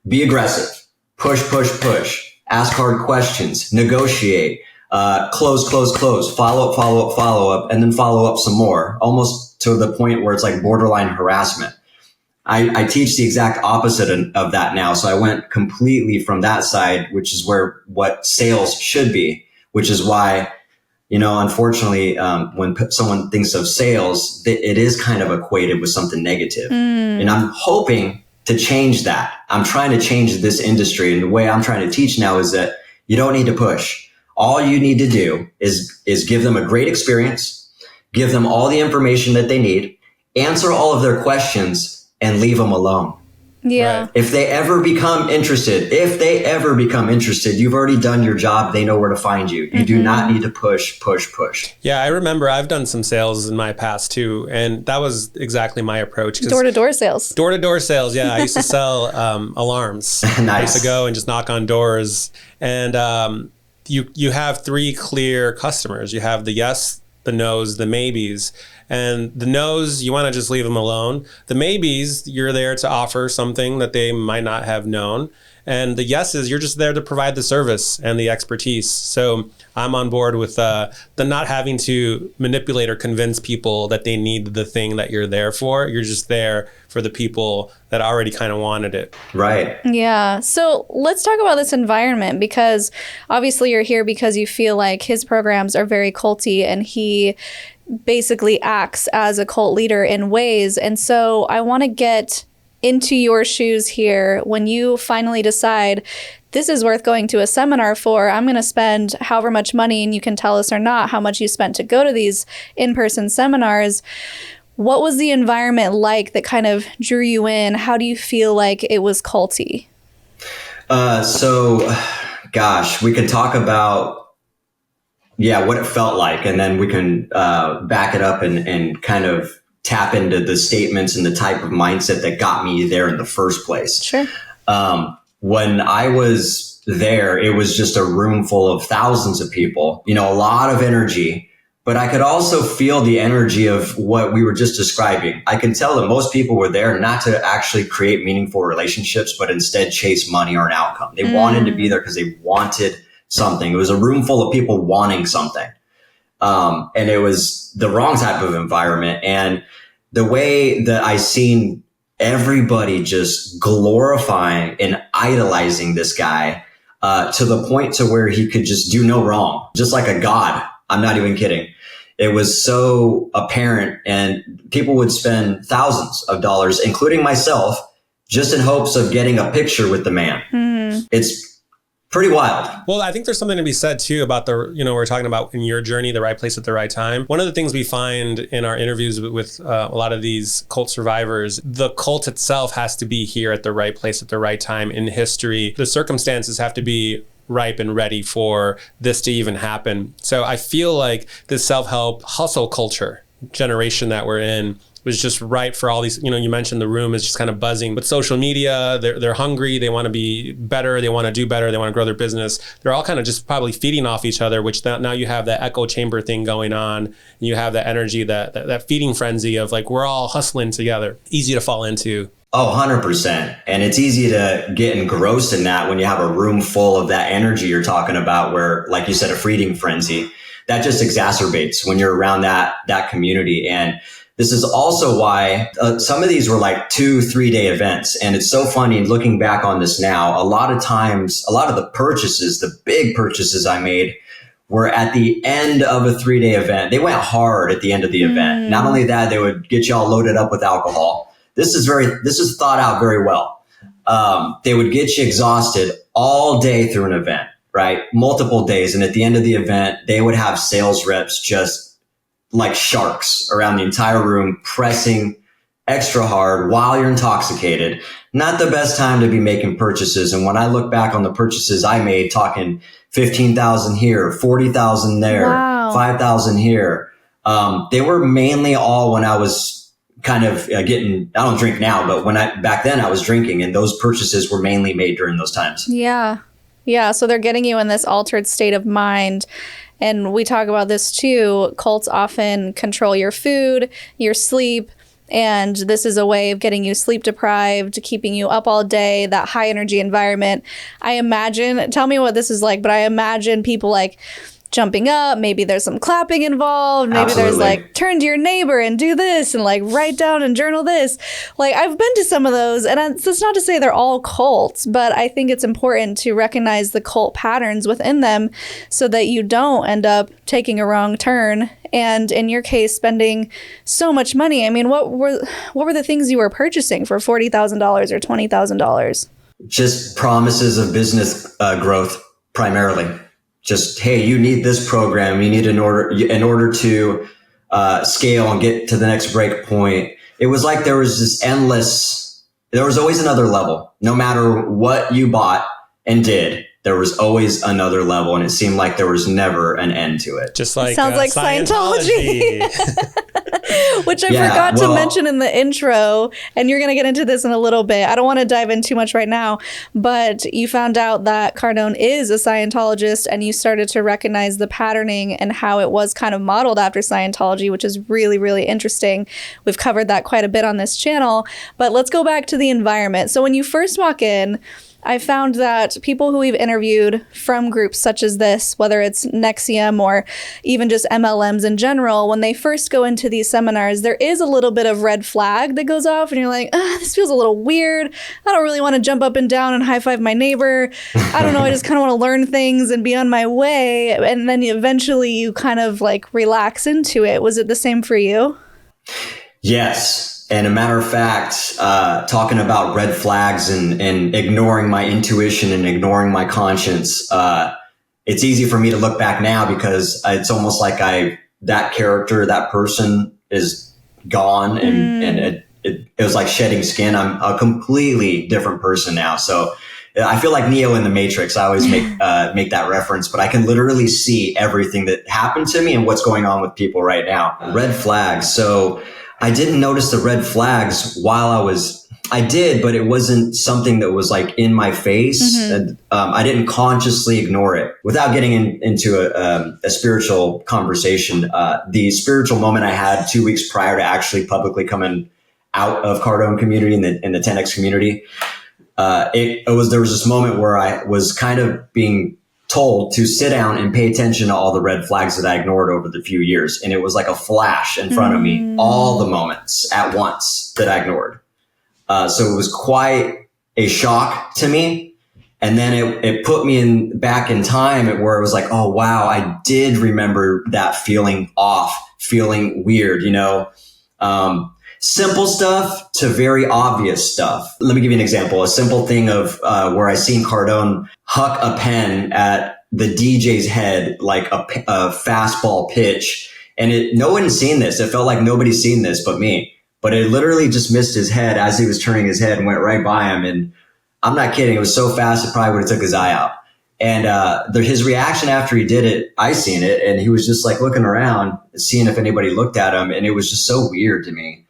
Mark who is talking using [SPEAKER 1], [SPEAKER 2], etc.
[SPEAKER 1] be aggressive, push, ask hard questions, negotiate, close, follow up, and then follow up some more, almost to the point where it's like borderline harassment. I teach the exact opposite of that now. So I went completely from that side, which is what sales should be, which is why, unfortunately, when someone thinks of sales, it is kind of equated with something negative. And I'm hoping to change that. I'm trying to change this industry. And the way I'm trying to teach now is that you don't need to push. All you need to do is give them a great experience, give them all the information that they need, answer all of their questions, and leave them alone.
[SPEAKER 2] Yeah.
[SPEAKER 3] Right.
[SPEAKER 1] If they ever become interested, you've already done your job. They know where to find you. You do not need to push.
[SPEAKER 3] Yeah, I remember I've done some sales in my past too, and that was exactly my approach.
[SPEAKER 2] Door-to-door sales.
[SPEAKER 3] Door-to-door sales, yeah. I used to sell alarms.
[SPEAKER 1] Nice.
[SPEAKER 3] I used to go and just knock on doors. And you have three clear customers. You have the yes, the no's, the maybes. And the no's, you want to just leave them alone. The maybes, you're there to offer something that they might not have known. And the yeses, you're just there to provide the service and the expertise. So I'm on board with the not having to manipulate or convince people that they need the thing that you're there for. You're just there for the people that already kind of wanted it.
[SPEAKER 1] Right.
[SPEAKER 2] Yeah. So let's talk about this environment, because obviously you're here because you feel like his programs are very culty and he basically acts as a cult leader in ways. And so I want to get into your shoes here when you finally decide this is worth going to a seminar for. I'm going to spend however much money, and you can tell us or not how much you spent to go to these in-person seminars. What was the environment like that kind of drew you in? How do you feel like it was culty?
[SPEAKER 1] Gosh, we could talk about what it felt like, and then we can back it up and kind of tap into the statements and the type of mindset that got me there in the first place.
[SPEAKER 2] Sure.
[SPEAKER 1] When I was there, it was just a room full of thousands of people, a lot of energy, but I could also feel the energy of what we were just describing. I can tell that most people were there not to actually create meaningful relationships, but instead chase money or an outcome. They wanted to be there because they wanted something. It was a room full of people wanting something. And it was the wrong type of environment. And the way that I seen everybody just glorifying and idolizing this guy, to the point to where he could just do no wrong, just like a god. I'm not even kidding. It was so apparent, and people would spend thousands of dollars, including myself, just in hopes of getting a picture with the man. It's pretty wild.
[SPEAKER 3] Well, I think there's something to be said too about we're talking about in your journey, the right place at the right time. One of the things we find in our interviews with a lot of these cult survivors, the cult itself has to be here at the right place at the right time in history. The circumstances have to be ripe and ready for this to even happen. So I feel like this self-help hustle culture generation that we're in was just right for all these, you mentioned the room is just kind of buzzing with social media. They're hungry. They want to be better. They want to do better. They want to grow their business. They're all kind of just probably feeding off each other, which now you have that echo chamber thing going on. And you have that energy, that feeding frenzy of like, we're all hustling together. Easy to fall into.
[SPEAKER 1] Oh, 100%. And it's easy to get engrossed in that when you have a room full of that energy you're talking about, where, like you said, a feeding frenzy that just exacerbates when you're around that community. And this is also why some of these were like 2-3 day events. And it's so funny looking back on this now. A lot of times, a lot of the purchases, the big purchases I made were at the end of a 3-day event. They went hard at the end of the event. Not only that, they would get you all loaded up with alcohol. This is thought out very well. They would get you exhausted all day through an event, right? Multiple days. And at the end of the event, they would have sales reps just like sharks around the entire room, pressing extra hard while you're intoxicated. Not the best time to be making purchases. And when I look back on the purchases I made, talking 15,000 here, 40,000 there,
[SPEAKER 2] wow.
[SPEAKER 1] 5,000 here, they were mainly all when I was kind of I don't drink now, but back then I was drinking, and those purchases were mainly made during those times.
[SPEAKER 2] Yeah. Yeah. So they're getting you in this altered state of mind. And we talk about this too. Cults often control your food, your sleep, And this is a way of getting you sleep deprived, keeping you up all day, that high energy environment. I imagine, tell me what this is like, but I imagine people like jumping up, maybe there's some clapping involved, maybe there's like turn to your neighbor and do this and like write down and journal this. Like I've been to some of those, and it's not to say they're all cults, but I think it's important to recognize the cult patterns within them so that you don't end up taking a wrong turn, and in your case spending so much money. I mean, what were the things you were purchasing for $40,000 or $20,000?
[SPEAKER 1] Just promises of business growth primarily. Just, hey, you need this program. You need in order to scale and get to the next break point. It was like there was this there was always another level. No matter what you bought and did, there was always another level, and it seemed like there was never an end to it.
[SPEAKER 3] Just like
[SPEAKER 2] sounds like Scientology. Which I forgot to mention in the intro, and you're going to get into this in a little bit. I don't want to dive in too much right now, but you found out that Cardone is a Scientologist, and you started to recognize the patterning and how it was kind of modeled after Scientology, which is really, really interesting. We've covered that quite a bit on this channel, but let's go back to the environment. So when you first walk in, I found that people who we've interviewed from groups such as this, whether it's NXIVM or even just MLMs in general, when they first go into these seminars, there is a little bit of red flag that goes off, and you're like, this feels a little weird. I don't really want to jump up and down and high five my neighbor. I don't know. I just kind of want to learn things and be on my way. And then eventually you kind of like relax into it. Was it the same for you?
[SPEAKER 1] Yes. And a matter of fact, talking about red flags and ignoring my intuition and ignoring my conscience, it's easy for me to look back now because it's almost like that character, that person is gone, and it was like shedding skin. I'm a completely different person now. So I feel like Neo in the Matrix. I always make that reference, but I can literally see everything that happened to me and what's going on with people right now. Red flags. So I didn't notice the red flags while I did, but it wasn't something that was like in my face. And, I didn't consciously ignore it. Without getting into a spiritual conversation, the spiritual moment I had 2 weeks prior to actually publicly coming out of Cardone community in the 10X community, there was this moment where I was kind of being told to sit down and pay attention to all the red flags that I ignored over the few years. And it was like a flash in front of me, all the moments at once that I ignored. So it was quite a shock to me. And then it put me back in time where it was like, oh, wow, I did remember that feeling off, feeling weird, simple stuff to very obvious stuff. Let me give you an example. A simple thing of where I seen Cardone huck a pen at the DJ's head like a fastball pitch. And no one's seen this. It felt like nobody's seen this but me. But it literally just missed his head as he was turning his head and went right by him. And I'm not kidding. It was so fast, it probably would have took his eye out. And his reaction after he did it, I seen it. And he was just like looking around, seeing if anybody looked at him. And it was just so weird to me.